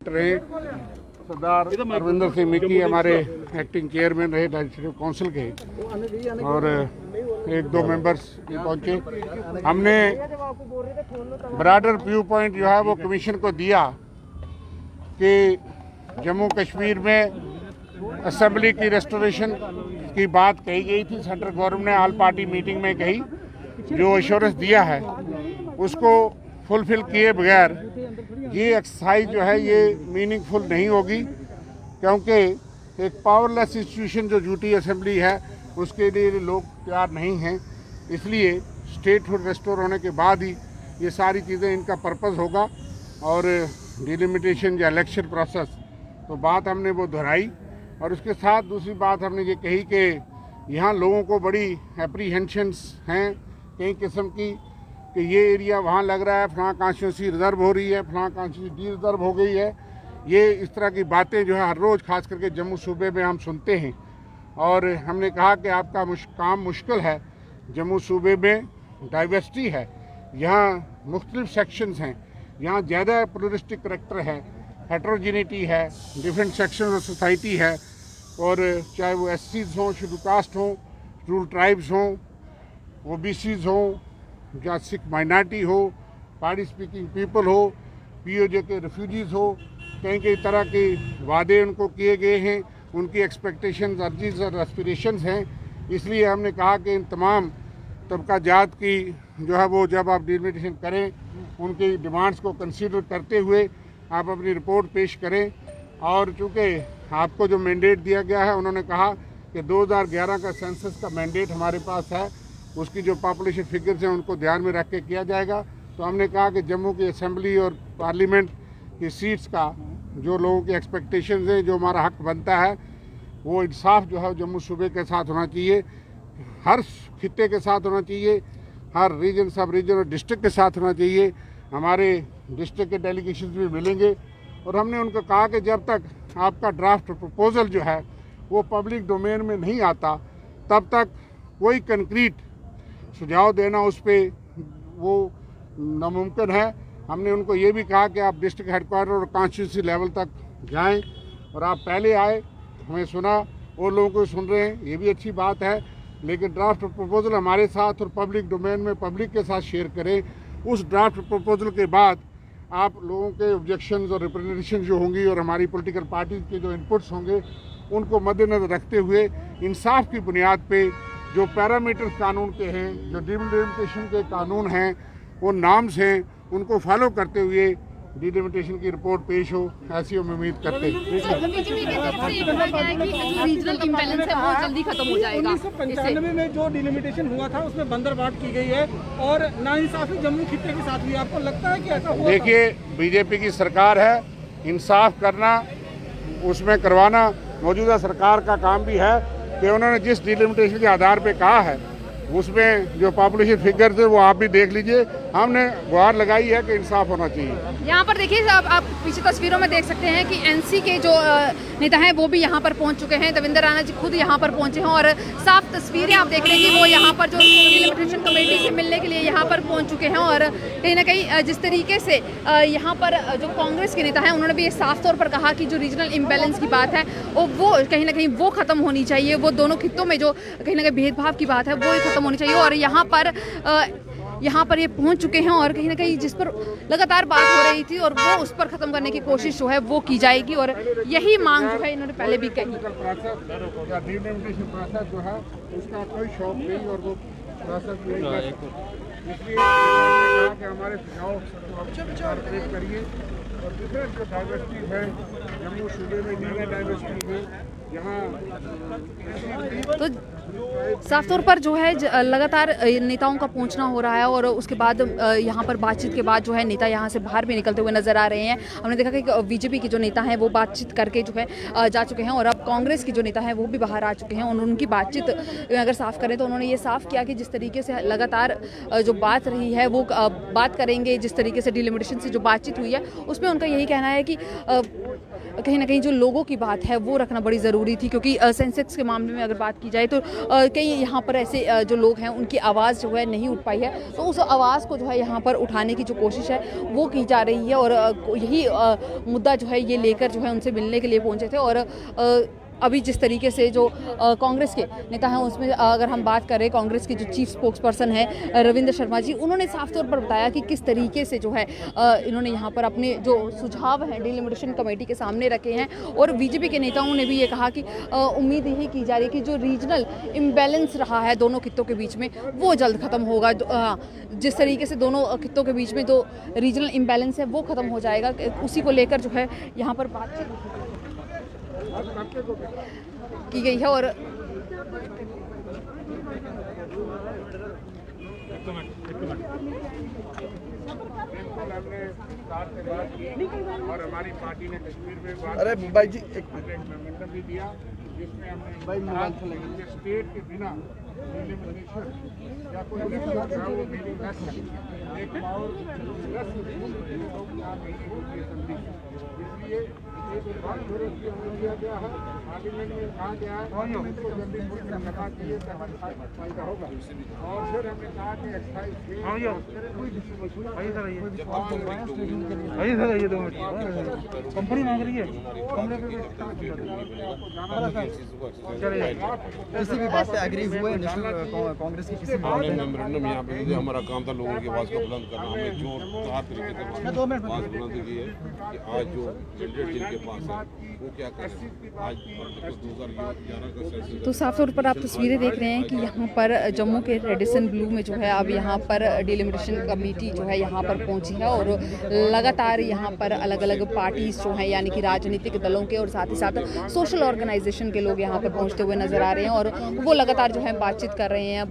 रहे सरदार अरविंदर सिंह मिकी हमारे acting chairman रहे लेजिस्लेटिव काउंसिल के, और एक दो मेंबर्स पहुंचे। हमने ब्रॉडर व्यू पॉइंट जो है वो कमीशन को दिया कि जम्मू कश्मीर में असेंबली की रेस्टोरेशन की बात कही गई थी, सेंट्रल गवर्नमेंट ने ऑल पार्टी मीटिंग में कही, जो एश्योरेंस दिया है उसको फुलफिल किए बगैर ये एक्सरसाइज जो है ये मीनिंगफुल नहीं होगी, क्योंकि एक पावरलेस इंस्टीट्यूशन जो यूटी असेंबली है उसके लिए लोग तैयार नहीं हैं। इसलिए स्टेटहुड रेस्टोर होने के बाद ही ये सारी चीज़ें इनका पर्पस होगा। और डिलिमिटेशन या इलेक्शन प्रोसेस तो बात हमने वो दोहराई, और उसके साथ दूसरी बात हमने ये कही कि यहाँ लोगों को बड़ी एप्रीहेंशंस हैं कई किस्म की कि ये एरिया वहाँ लग रहा है, फलां कॉन्स्टिट्यूंसी रिजर्व हो रही है, फलां कॉन्स्टिट्यूंसी डी रिजर्व हो गई है। ये इस तरह की बातें जो है हर रोज़ खास करके जम्मू सूबे में हम सुनते हैं, और हमने कहा कि आपका काम मुश्किल है। जम्मू सूबे में डाइवर्सिटी है, यहाँ मुख्तलिफ सेक्शंस हैं, यहाँ ज़्यादा प्लूरिस्टिक करैक्टर है, हेट्रोजिनिटी है, डिफरेंट सेक्शन ऑफ सोसाइटी है, और चाहे वो एससीज हों, शेड्यूल कास्ट हों, रूरल ट्राइब्स हों, ओबीसीज हों, या सिख माइनॉरिटी हो, पहाड़ी स्पीकिंग पीपल हो, पीओजे के रेफ्यूजीज़ हो, कई कई तरह के वादे उनको किए गए हैं, उनकी एक्सपेक्टेशंस, अर्जीज और एस्पिरेशंस हैं। इसलिए हमने कहा कि इन तमाम तबका जात की जो है वो जब आप डिलिमिटेशन करें, उनकी डिमांड्स को कंसीडर करते हुए आप अपनी रिपोर्ट पेश करें। और चूँकि आपको जो मैंडेट दिया गया है, उन्होंने कहा कि 2011 का सेंसस का मैंडेट हमारे पास है, उसकी जो पॉपुलेशन फिगर्स हैं उनको ध्यान में रख के किया जाएगा। तो हमने कहा कि जम्मू की असेंबली और पार्लियामेंट की सीट्स का जो लोगों की एक्सपेक्टेशंस हैं, जो हमारा हक बनता है, वो इंसाफ जो है जम्मू सूबे के साथ होना चाहिए, हर खित्ते के साथ होना चाहिए, हर रीजन, सब रीजन और डिस्ट्रिक्ट के साथ होना चाहिए। हमारे डिस्ट्रिक्ट के डेलीगेशन भी मिलेंगे, और हमने उनको कहा कि जब तक आपका ड्राफ्ट प्रपोजल जो है वो पब्लिक डोमेन में नहीं आता, तब तक कोई कंक्रीट सुझाव देना उस पर वो नामुमकिन है। हमने उनको ये भी कहा कि आप डिस्ट्रिक्ट हेडक्वार्टर और कॉन्स्टिट्यूंसी लेवल तक जाएं, और आप पहले आए, हमें सुना, और लोगों को सुन रहे हैं, ये भी अच्छी बात है, लेकिन ड्राफ्ट प्रपोजल हमारे साथ और पब्लिक डोमेन में पब्लिक के साथ शेयर करें। उस ड्राफ्ट प्रपोजल के बाद आप लोगों के ऑब्जेक्शंस और रिप्रेजेंटेशन जो होंगी और हमारी पॉलिटिकल पार्टीज के जो इनपुट्स होंगे, उनको मद्देनजर रखते हुए इंसाफ की बुनियाद पे जो पैरामीटर्स कानून के हैं, जो डिलिमिटेशन के कानून हैं, वो नाम्स हैं, उनको फॉलो करते हुए डिलिमिटेशन की रिपोर्ट पेश हो, ऐसी हम उम्मीद करते हैं। 1995 में जो डिलिमिटेशन हुआ था उसमें बंदरबाट की गई है, और नाइंसाफी जम्मू खित्ते के साथ हुई। आपको लगता है कि ऐसा हुआ? देखिए, बीजेपी की सरकार है, इंसाफ करना, उसमें करवाना मौजूदा सरकार का काम भी है कि उन्होंने जिस डिलिमिटेशन के आधार पे कहा है उसमें जो पॉपुलेशन फिगर्स है वो आप भी देख लीजिए। हमने गुहार लगाई है कि इंसाफ होना चाहिए। यहाँ पर देखिए, आप पीछे तस्वीरों में देख सकते हैं कि एनसी के जो नेता हैं वो भी यहाँ पर पहुँच चुके हैं। देवेंद्र राणा जी खुद यहाँ पर पहुँचे हैं, और साफ तस्वीरें आप देख रहे हैं कि वो यहाँ पर जो डिलिमिटेशन कमेटी से मिलने के लिए यहाँ पर पहुँच चुके हैं। और कहीं ना कहीं जिस तरीके से यहाँ पर जो कांग्रेस के नेता हैं उन्होंने भी ये साफ तौर पर कहा कि जो रीजनल इम्बैलेंस की बात है वो कहीं ना कहीं वो ख़त्म होनी चाहिए। वो दोनों खित्तों में जो कहीं ना कहीं भेदभाव की बात है वो खत्म होनी चाहिए, और यहाँ पर ये पहुंच चुके हैं, और कहीं ना कहीं जिस पर लगातार बात हो रही थी और वो उस पर ख़त्म करने की कोशिश जो है वो की जाएगी, और यही मांग जो है इन्होंने पहले भी कही। डिलिमिटेशन प्रोसेस जो है उसका कोई शौक नहीं, और वो प्रोसेस इसलिए कि हमारे सुझाव करिए, और डिफरेंट जो डाइवर्सिटी है जम्मू सूबे में, लीगल डाइवर्सिटी है यहाँ। तो साफ तौर पर जो है लगातार नेताओं का पहुंचना हो रहा है, और उसके बाद यहाँ पर बातचीत के बाद जो है नेता यहाँ से बाहर भी निकलते हुए नजर आ रहे हैं। हमने देखा कि बीजेपी के जो नेता हैं वो बातचीत करके जो है जा चुके हैं, और अब कांग्रेस के जो नेता हैं वो भी बाहर आ चुके हैं। और उनकी बातचीत अगर साफ करें तो उन्होंने ये साफ किया कि जिस तरीके से लगातार जो बात रही है वो बात करेंगे। जिस तरीके से डिलिमिटेशन से जो बातचीत हुई है उसमें उनका यही कहना है कि कहीं ना कहीं जो लोगों की बात है वो रखना बड़ी ज़रूरी थी, क्योंकि सेंसेक्स के मामले में अगर बात की जाए तो कई यहाँ पर ऐसे जो लोग हैं उनकी आवाज़ जो है नहीं उठ पाई है, तो उस आवाज़ को जो है यहाँ पर उठाने की जो कोशिश है वो की जा रही है। और यही मुद्दा जो है ये लेकर जो है उनसे मिलने के लिए पहुँचे थे। और अभी जिस तरीके से जो कांग्रेस के नेता हैं उसमें अगर हम बात करें, कांग्रेस के जो चीफ स्पोक्स पर्सन है रविंद्र शर्मा जी, उन्होंने साफ तौर पर बताया कि किस तरीके से जो है इन्होंने यहाँ पर अपने जो सुझाव हैं डिलिमिटेशन कमेटी के सामने रखे हैं। और बीजेपी के नेताओं ने भी ये कहा कि उम्मीद यही की जा रही है कि जो रीजनल इम्बैलेंस रहा है दोनों खित्तों के बीच में वो जल्द ख़त्म होगा। जिस तरीके से दोनों खित्तों के बीच में जो रीजनल इम्बैलेंस है वो ख़त्म हो जाएगा, उसी को लेकर जो है यहाँ पर बातचीत की गई है। और और हमारी पार्टी ने कश्मीर में अरे भाई जी एक मेमोरेंडम भी दिया जिसमें हमने भाई मोबाइल से कि स्टेट के बिना डिलिमिटेशन या कोई एक पावर इसलिए किया गया है, पार्लियामेंट में कहा गया है को जल्दी करना चाहिए फायदा होगा। और फिर हमने कहा कि कंपनी मांग रही है किसी भी बात पे एग्री हुए नेशनल कांग्रेस की किसी बात पे मेमोरेंडम यहाँ पे दीजिए। हमारा काम था लोगों की आवाज़ को बुलंद करना, हमने जो तौर तरीके से आवाज़ बुलंद की है कि आज जो कैंडिडेट जिनके पास है वो क्या करें। आज 2011 का सेशन तो साफ तौर पर आप तस्वीरें देख रहे हैं कि यहाँ पर जम्मू के रेडिसन ब्लू में जो है अब यहाँ पर डिलिमिटेशन कमेटी जो है यहाँ पर पहुँची है। और लगातार यहाँ पर अलग अलग पार्टीज जो हैं यानी कि राजनीतिक दलों के और साथ ही साथ सोशल ऑर्गेनाइजेशन के लोग यहाँ पर पहुँचते हुए नजर आ रहे हैं। और वो लगातार जो है बातचीत कर रहे हैं।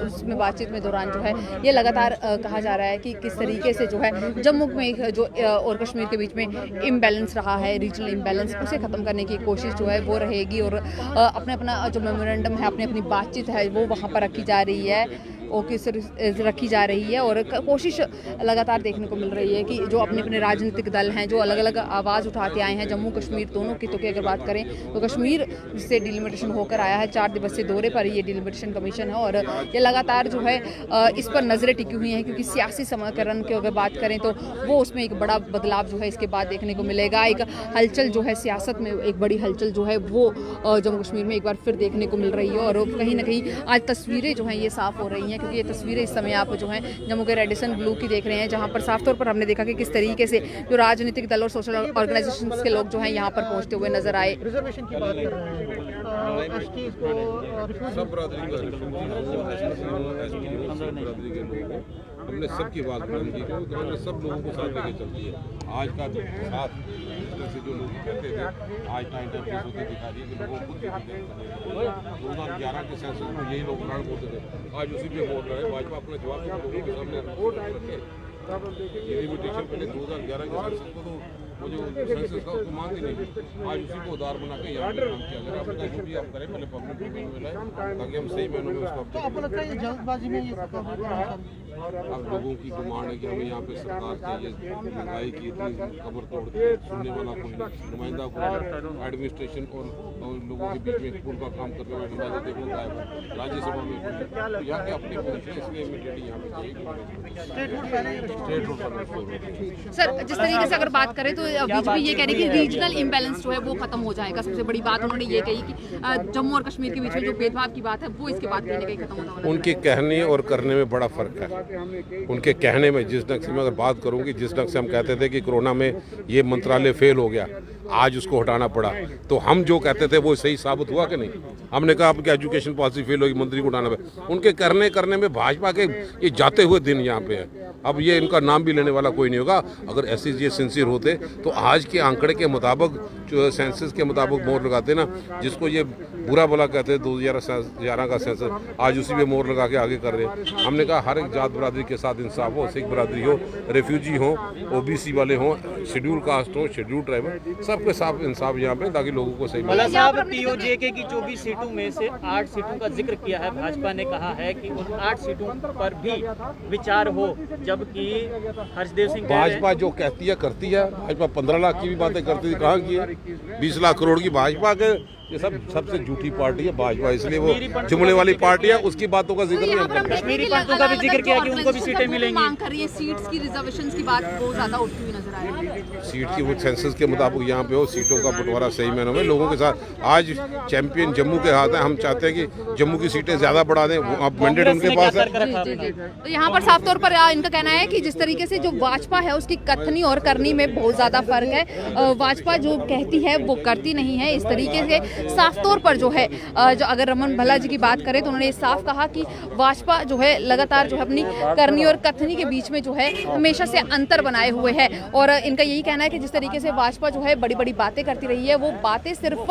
उसमें बातचीत में दौरान जो है ये लगातार कहा जा रहा है कि किस तरीके से जो है जम्मू में जो और कश्मीर के बीच में इम्बैलेंस रहा है, रीजनल इम्बैलेंस, उसे ख़त्म करने की कोशिश जो है वो रहेगी। और अपना जो मेमोरेंडम है, अपनी बातचीत है वो वहाँ पर रखी जा रही है, रखी जा रही है। और कोशिश लगातार देखने को मिल रही है कि जो अपने राजनीतिक दल हैं जो अलग अलग आवाज़ उठा के आए हैं, जम्मू कश्मीर दोनों खित्तों की अगर बात करें तो कश्मीर से डिलिमिटेशन होकर आया है, 4 दिवसीय दौरे पर ये डिलिमिटेशन कमीशन है। और ये लगातार जो है इस पर नज़रें टिकी हुई हैं क्योंकि सियासी समीकरण की अगर बात करें तो वो उसमें एक बड़ा बदलाव जो है इसके बाद देखने को मिलेगा। एक हलचल जो है सियासत में, एक बड़ी हलचल जो है वो जम्मू कश्मीर में एक बार फिर देखने को मिल रही है। और कहीं ना कहीं आज तस्वीरें जो हैं ये साफ़ हो रही हैं क्योंकि ये तस्वीरें इस समय आप जो हैं जम्मू के रेडिसन ब्लू की देख रहे हैं, जहां पर साफ तौर पर हमने देखा कि किस तरीके से जो राजनीतिक दल और सोशल ऑर्गेनाइजेशंस के लोग जो हैं यहाँ पर पहुंचते हुए नजर आए। रिजर्वेशन की बात कर रहे हैं, एसटी को सब बरादरी के लोग हैं, हमने सबकी बात बुलंद की क्योंकि हमने सब लोगों को साथ लेके चलती है। आज का साथ से जो लोग कहते थे आज टाइम टेबल होते दिखा रही है कि लोगों को 2011 के सेंसस में यही लोग प्राण बोलते थे, आज उसी पे बोल रहे हैं। भाजपा अपने जवाब लोगों के सामने रखे। लिमिटेशन पहले 2011 के सेंसस को तो वो जो सेंसस था उसको मांग ही नहीं, आज उसी को उधार बना के यहाँ पे काम किया गया। अपना जो भी आप करें पहले पब्लिक डोमेन में लाए ताकि हम सही मायनों में उसको आपको लगता है ये जल्दबाजी में ये अब लोगों की डिमांड है कि हमें यहाँ पे सरकार चाहिए, महंगाई की इतनी कमर तोड़ दी, सुनने वाला कोई नुमाइंदा को एडमिनिस्ट्रेशन और लोगों के बीच में पुल का काम करने वाले नुमाइंदा देखो गायब राज्यसभा में तो यहाँ के अपनी पोजिशन इसलिए इमीडिएटली यहाँ पे चाहिए स्टेट रूट। सर जिस तरीके से अगर बात करें तो बीजेपी ये कह रही है कि रीजनल इम्बैलेंस जो है वो खत्म हो जाएगा। सबसे बड़ी बात उन्होंने ये कही कि जम्मू और कश्मीर के बीच में जो भेदभाव की बात है वो इसके बाद कहीं ना कहीं खत्म होता है। उनके कहने और करने में बड़ा फर्क है। उनके कहने में जिस ढंग से मैं अगर बात करूंगी, जिस ढंग से हम कहते थे कि कोरोना में ये मंत्रालय फेल हो गया, आज उसको हटाना पड़ा, तो हम जो कहते थे वो सही साबित हुआ कि नहीं। हमने कहा आपकी एजुकेशन पॉलिसी फेल होगी, मंत्री को हटाना पड़ा। उनके करने में भाजपा के ये जाते हुए दिन यहाँ पे है। अब ये इनका नाम भी लेने वाला कोई नहीं होगा। अगर ऐसे ये सिंसियर होते तो आज के आंकड़े के मुताबिक जो सेंसस के मुताबिक मोहर लगाते ना, जिसको ये बुरा भला कहते हैं 2011 का सेंसस, आज उसी पे मोहर लगा के आगे कर रहे हैं। हमने कहा हर एक जात बरादरी के साथ इंसाफ हो, सिख बरादरी हो, रेफ्यूजी हो, ओबीसी वाले हों, शेड्यूल कास्ट हो, शेड्यूल ट्राइबल, सबके साथ इंसाफ यहाँ पे ताकि लोगों को सही भला साहब टीओजेके की 24 सीटों में से 8 सीटों का जिक्र किया है। भाजपा ने कहा है कि उन 8 सीटों पर भी विचार हो, जबकि हर्षदेव सिंह भाजपा जो कहती है करती है। भाजपा 15 लाख की भी बातें करती थी, कहाँ की है? 20 लाख करोड़ की भाजपा के ये सब सबसे झूठी पार्टी है भाजपा, इसलिए वो जुमले वाली पार्टी है, उसकी बातों का जिक्र नहीं हम करते। कश्मीरी पंथों का भी जिक्र किया कि उनको भी सीटें मिलेंगी। मांग कर रही है, सीट्स की रिजर्वेशंस की बात बहुत ज्यादा उठती हुई नजर आ रही है। सीट की वो सेंसस के मुताबिक यहाँ पे हो, सीटों का बंटवारा सही मायनों में लोगों के साथ। आज चैंपियन जम्मू के हाथ है, हम चाहते हैं कि जम्मू की सीटें ज्यादा बढ़ा दें, वो अब मैंडेट उनके पास है। तो यहाँ पर साफ तौर पर इनका कहना है कि जिस तरीके से जो भाजपा है उसकी कथनी और करनी में बहुत ज्यादा फर्क है। भाजपा जो कहती है वो करती नहीं है। इस तरीके से साफ तौर पर जो है, जो अगर रमन भल्ला जी की बात करें तो उन्होंने साफ कहा कि भाजपा जो है लगातार जो है अपनी करनी और कथनी के बीच में जो है हमेशा से अंतर बनाए हुए है। और इनका यही कहना है कि जिस तरीके से भाजपा जो है बड़ी बड़ी बातें करती रही है, वो बातें सिर्फ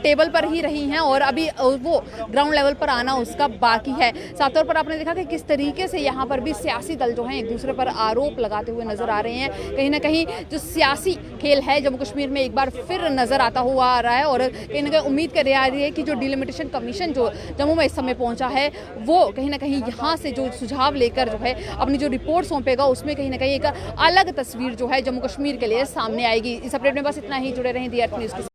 टेबल पर ही रही हैं और अभी वो ग्राउंड लेवल पर आना उसका बाकी है। साफ तौर पर आपने देखा कि किस तरीके से यहाँ पर भी सियासी दल जो हैं एक दूसरे पर आरोप लगाते हुए नजर आ रहे हैं। कहीं ना कहीं जो सियासी खेल है जम्मू कश्मीर में एक बार फिर नजर आता हुआ आ रहा है और कहीं ना कहीं उम्मीद कर रही है कि जो डिलिमिटेशन कमीशन जो जम्मू में इस समय पहुंचा है वो कहीं ना कहीं यहाँ से जो सुझाव लेकर जो है अपनी जो रिपोर्ट सौंपेगा उसमें कहीं ना कहीं एक अलग तस्वीर जो है जम्मू कश्मीर के लिए सामने आएगी। इस अपडेट में बस इतना ही। जुड़े रहें दी अर्थ न्यूज़ के साथ।